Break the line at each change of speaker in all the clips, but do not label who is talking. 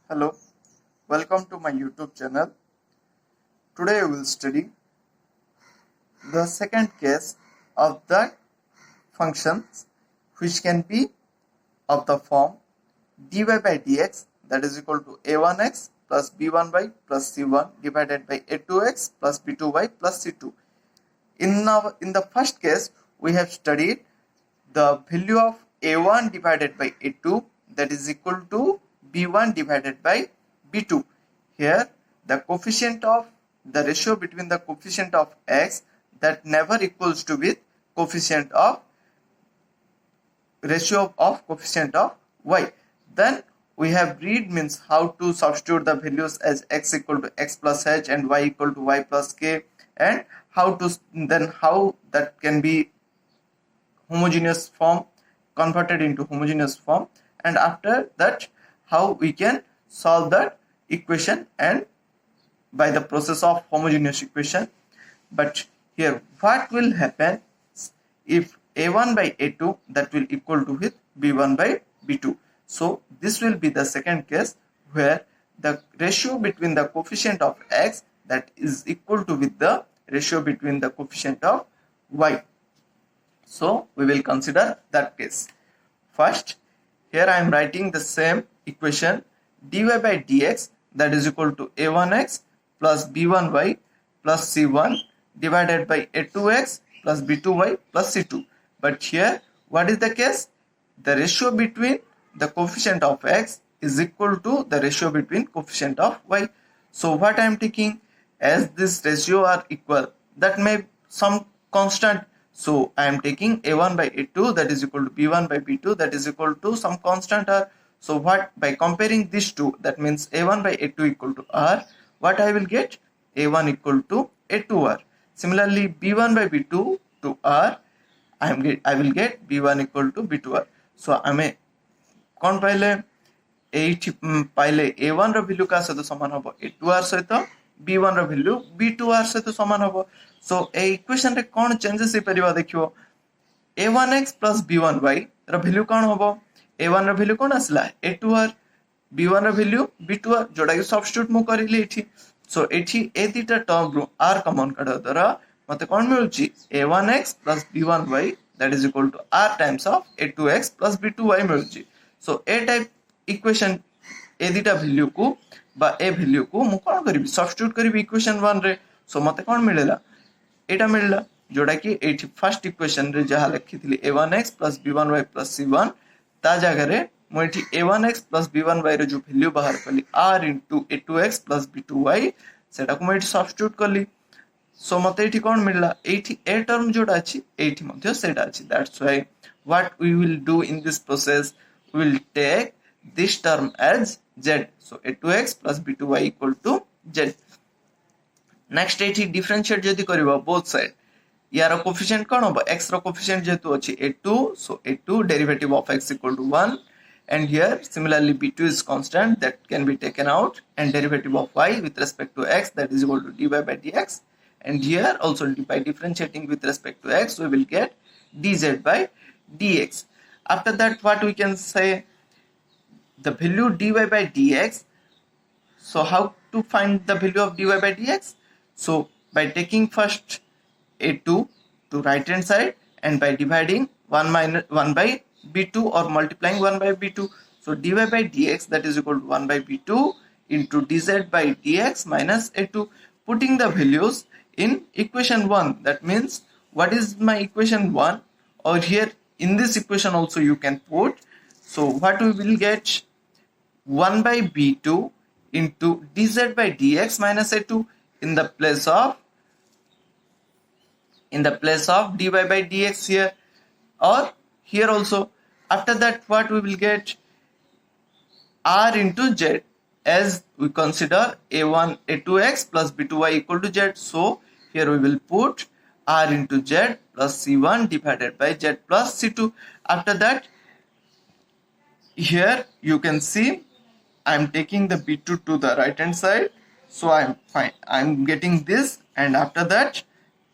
Hello, welcome to my YouTube channel. Today we will study the second case of the functions which can be of the form dy by dx that is equal to a1x plus b1y plus c1 divided by a2x plus b2y plus c2. In the first case, we have studied the value of a1 divided by a2 that is equal to b1 divided by b2. Here, the coefficient of the ratio between the coefficient of x that never equals to with coefficient of ratio of coefficient of y. Then we have read means how to substitute the values as x equal to x plus h and y equal to y plus k, and how that can be homogeneous form converted into homogeneous form, and after that how we can solve that equation and by the process of homogeneous equation. But here what will happen if a1 by a2 that will equal to with b1 by b2. So this will be the second case where the ratio between the coefficient of x that is equal to with the ratio between the coefficient of y. So we will consider that case. First, here I am writing the same equation dy by dx that is equal to a1x plus b1y plus c1 divided by a2x plus b2y plus c2. But here what is the case? The ratio between the coefficient of x is equal to the ratio between coefficient of y. So what I am taking, as this ratio are equal, that may some constant. So I am taking a1 by a2 that is equal to b1 by b2 that is equal to some constant r. So what, by comparing these two, that means a1 by a2 equal to r, what I will get? a1 equal to a2r. Similarly, b1 by b2 to r, I will get b1 equal to b2r. So आमे कौन पाइले एठी पाइले a1 रो value का सहित समान हबो a2r सहित, b1 रो वैल्यू b2r सहित समान हबो. सो ए इक्वेशन रे कौन चेंजेस हे परिबा देखियो, a1x plus b1y रो वैल्यू कौन हबो, a1 रो वैल्यू कौन आसला a2r, b1 रो वैल्यू b2r जोडा के सब्स्टिट्यूट मु करिली एठी. सो एठी ए दिटा टर्म रो r कॉमन काढा द्वारा मते कौन मिलुची a1x plus b1y that is equal to r times of a2x plus b2y मिलुची. सो ए टाइप इक्वेशन ए दिटा वैल्यू को बा ए वैल्यू को मु कोन करिवि सब्स्टिट्यूट करिवि इक्वेशन 1 रे. सो मते कोन मिलेला, एटा मिलला जोडा कि एठी फर्स्ट इक्वेशन रे जहा लिखिथिली a1x plus b1y plus c1 ता जगह रे मु एठी a1x plus b1y रे जो वैल्यू बाहर कली r into a2x plus b2y सेटा को मु एठी सब्स्टिट्यूट करली. सो मते एठी कोन मिलला, एठी ए टर्म जोडा अछि एठी मध्ये सेटा अछि. That's why what we will do in this process, we will take this term as z. So a2x plus b2y equal to z. Next एठी differentiate जदि करबा both side, यार कोएफिशिएंट कोन होबा, x रो कोएफिशिएंट जेतु अछि a2, so a2 derivative of x equal to 1, and here similarly b2 is constant that can be taken out, and derivative of y with respect to x that is equal to dy by dx, and here also by differentiating with respect to x we will get dz by dx. After that, what we can say, the value dy by dx. So how to find the value of dy by dx? So by taking first a2 to right hand side and by dividing 1 by b2 or multiplying 1 by b2. So dy by dx that is equal to 1 by b2 into dz by dx minus a2. Putting the values in equation 1, that means what is my equation 1, or here in this equation also you can put. So what we will get, 1 by b2 into dz by dx minus a2 in the place of dy by dx here, or here also. After that what we will get, r into z, as we consider a2x plus b2y equal to z. So here we will put r into z plus c1 divided by z plus c2. After that, here you can see I am taking the b2 to the right hand side, so I am getting this, and after that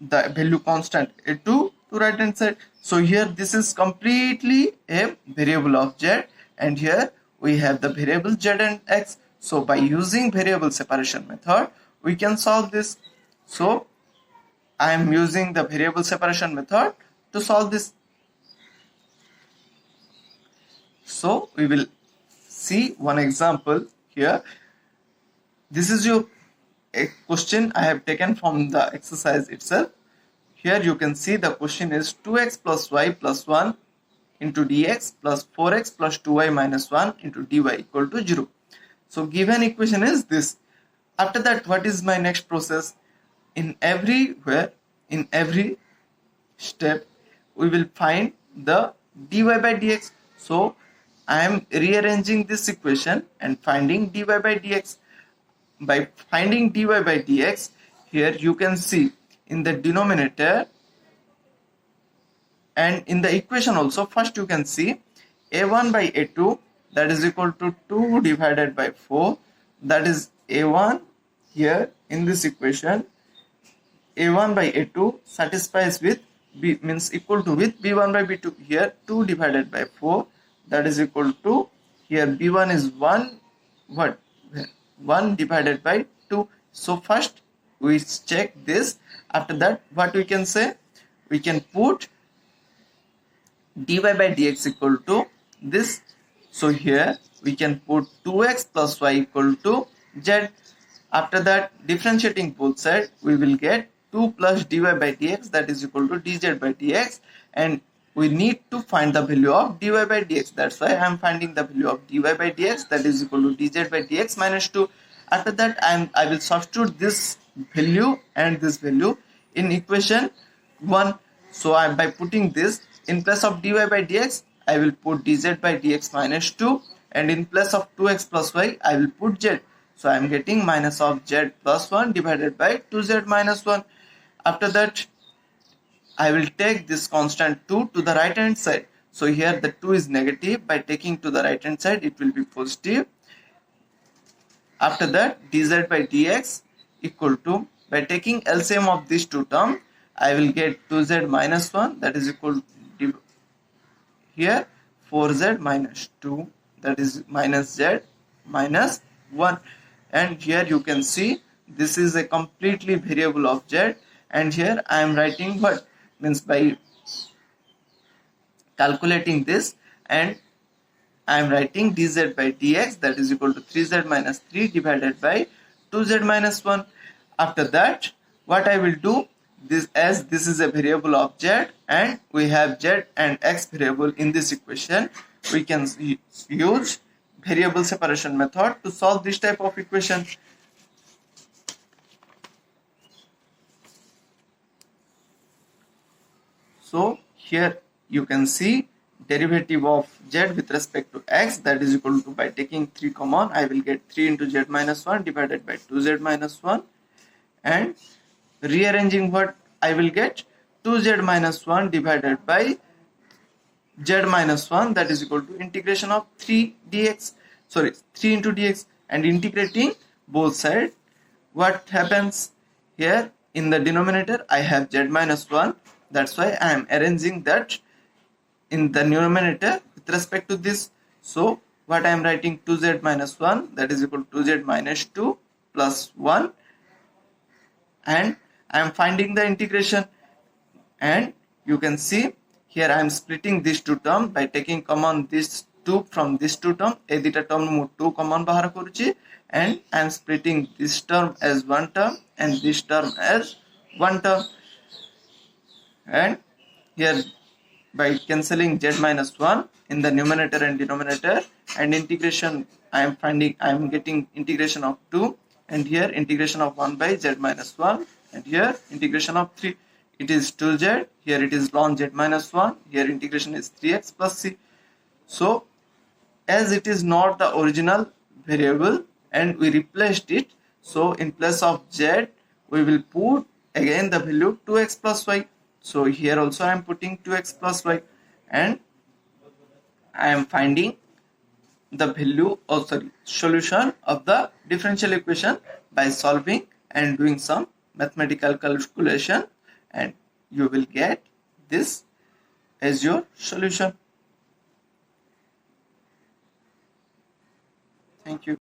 the value constant a2 to right hand side. So here this is completely a variable of z, and here we have the variable z and x. So by using variable separation method, we can solve this. So I am using the variable separation method to solve this. So we will see one example here. This is a question I have taken from the exercise itself. Here you can see the question is 2x plus y plus 1 into dx plus 4x plus 2y minus 1 into dy equal to 0. So given equation is this. After that, what is my next process? In every step, we will find the dy by dx. So I am rearranging this equation and finding dy by dx. By finding dy by dx, here you can see in the denominator and in the equation also, first you can see a1 by a2, that is equal to 2 divided by 4, that is a1. Here in this equation, a1 by a2 satisfies with b, means equal to with b1 by b2. Here 2 divided by 4, that is equal to, here b1 is 1, what, 1 divided by 2. So first we check this. After that, what we can say, we can put dy by dx equal to this. So here we can put 2x plus y equal to z. After that, differentiating both sides, we will get 2 plus dy by dx, that is equal to dz by dx, and we need to find the value of dy by dx. That's why I am finding the value of dy by dx, that is equal to dz by dx minus 2. After that, I will substitute this value and this value in equation 1. So by putting this in place of dy by dx, I will put dz by dx minus 2, and in place of 2x plus y, I will put z. So I am getting minus of z plus 1 divided by 2z minus 1. After that, I will take this constant 2 to the right hand side. So here the 2 is negative. By taking to the right hand side, it will be positive. After that, dz by dx equal to, by taking LCM of these two terms, I will get 2z minus 1, that is equal to, here 4z minus 2, that is minus z minus 1. And here you can see this is a completely variable of z, and here I am writing what, means by calculating this, and I am writing dz by dx, that is equal to 3z minus 3 divided by 2z minus 1. After that, what I will do, this, as this is a variable of z and we have z and x variable in this equation, we can use variable separation method to solve this type of equation. So here you can see derivative of z with respect to x, that is equal to, by taking 3 common, I will get 3 into z minus 1 divided by 2z minus 1, and rearranging what, I will get 2z minus 1 divided by z minus 1, that is equal to integration of 3 dx, sorry, 3 into dx, and integrating both sides, what happens, here in the denominator I have z minus 1, that's why I am arranging that in the numerator with respect to this. So what I am writing, 2z minus 1, that is equal to 2z minus 2 plus 1, and I am finding the integration, and you can see here I am splitting these two terms by taking common this 2 from this two term, a dita term mu 2 common bahar karuchi, and I am splitting this term as one term and this term as one term, and here by cancelling z minus 1 in the numerator and denominator, and integration I am getting integration of 2, and here integration of 1 by z minus 1, and here integration of 3, it is 2z, here it is ln z minus 1, here integration is 3x plus c. So as it is not the original variable and we replaced it, so in place of z we will put again the value 2x plus y. So here also I am putting 2x plus y, and I am finding the value, solution of the differential equation by solving and doing some mathematical calculation, and you will get this as your solution. Thank you.